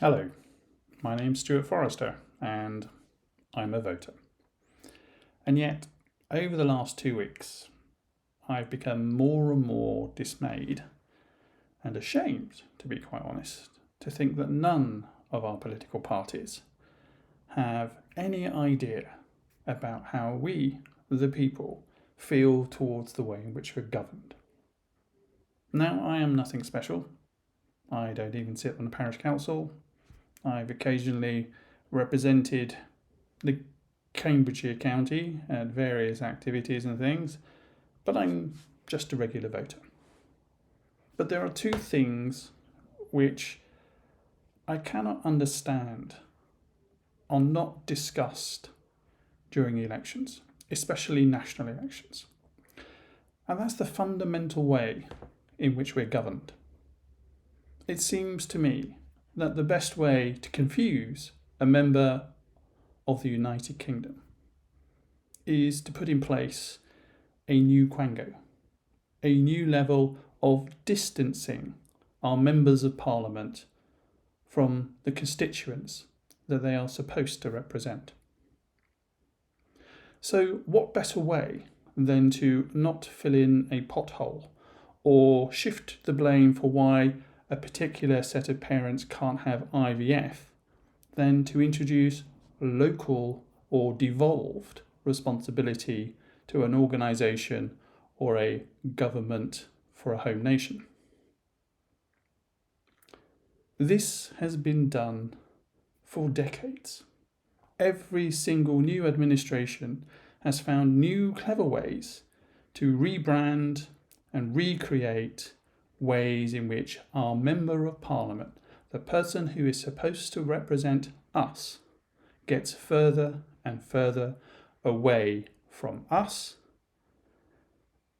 Hello, my name's Stuart Forrester and I'm a voter. And yet, over the last 2 weeks, I've become more and more dismayed and ashamed, to be quite honest, to think that none of our political parties have any idea about how we, the people, feel towards the way in which we're governed. Now, I am nothing special. I don't even sit on the parish council. I've occasionally represented the Cambridgeshire County at various activities and things, but I'm just a regular voter. But there are two things which I cannot understand are not discussed during elections, especially national elections. And that's the fundamental way in which we're governed. It seems to me that the best way to confuse a member of the United Kingdom is to put in place a new quango, a new level of distancing our members of parliament from the constituents that they are supposed to represent. So what better way than to not fill in a pothole or shift the blame for why a particular set of parents can't have IVF than to introduce local or devolved responsibility to an organisation or a government for a home nation. This has been done for decades. Every single new administration has found new clever ways to rebrand and recreate ways in which our Member of Parliament, the person who is supposed to represent us, gets further and further away from us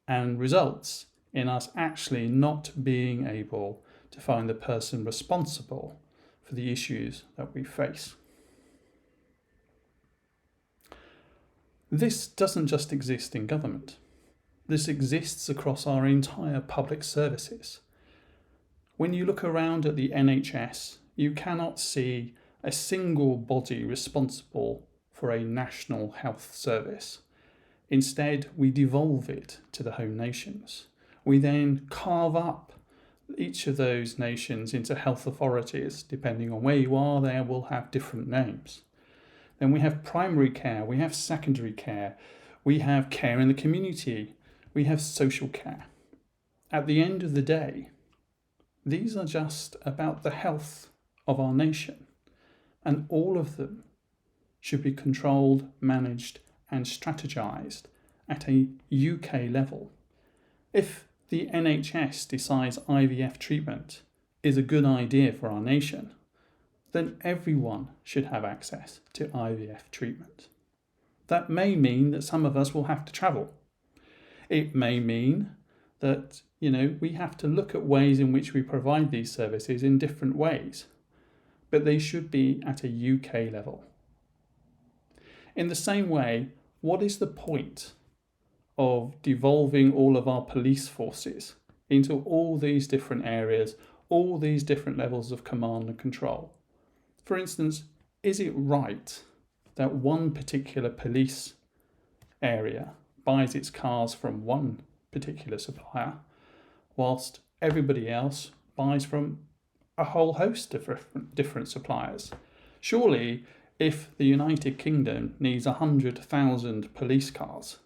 and results in us actually not being able to find the person responsible for the issues that we face. This doesn't just exist in government. This exists across our entire public services. When you look around at the NHS, you cannot see a single body responsible for a national health service. Instead, we devolve it to the home nations. We then carve up each of those nations into health authorities. Depending on where you are, they will have different names. Then we have primary care, we have secondary care, we have care in the community, we have social care. At the end of the day, these are just about the health of our nation, and all of them should be controlled, managed, and strategised at a UK level. If the NHS decides IVF treatment is a good idea for our nation, then everyone should have access to IVF treatment. That may mean that some of us will have to travel. It may mean that, we have to look at ways in which we provide these services in different ways, but they should be at a UK level. In the same way, what is the point of devolving all of our police forces into all these different areas, all these different levels of command and control? For instance, is it right that one particular police area buys its cars from one particular supplier, whilst everybody else buys from a whole host of different suppliers? Surely, if the United Kingdom needs 100,000 police cars,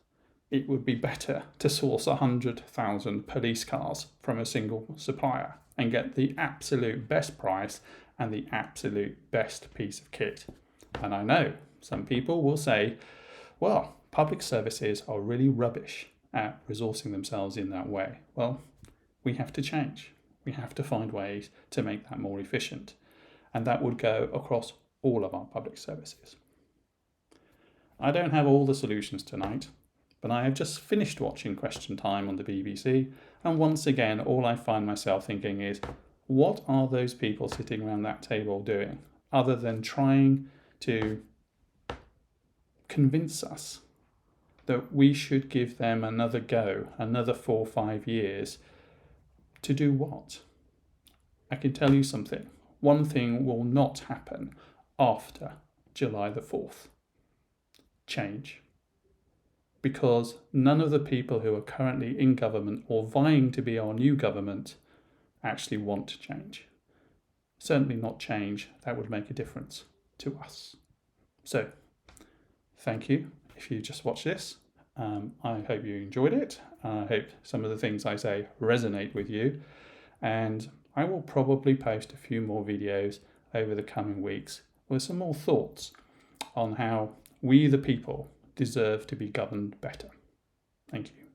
it would be better to source 100,000 police cars from a single supplier and get the absolute best price and the absolute best piece of kit. And I know some people will say, well, public services are really rubbish at resourcing themselves in that way. Well, we have to change. We have to find ways to make that more efficient. And that would go across all of our public services. I don't have all the solutions tonight, but I have just finished watching Question Time on the BBC, and once again, all I find myself thinking is, what are those people sitting around that table doing, other than trying to convince us that we should give them another go, another 4 or 5 years, to do what? I can tell you something. one thing will not happen after July the 4th. Change. Because none of the people who are currently in government or vying to be our new government actually want to change. Certainly not change that would make a difference to us. So, thank you if you just watched this. I hope you enjoyed it. I hope some of the things I say resonate with you. And I will probably post a few more videos over the coming weeks with some more thoughts on how we, the people, deserve to be governed better. Thank you.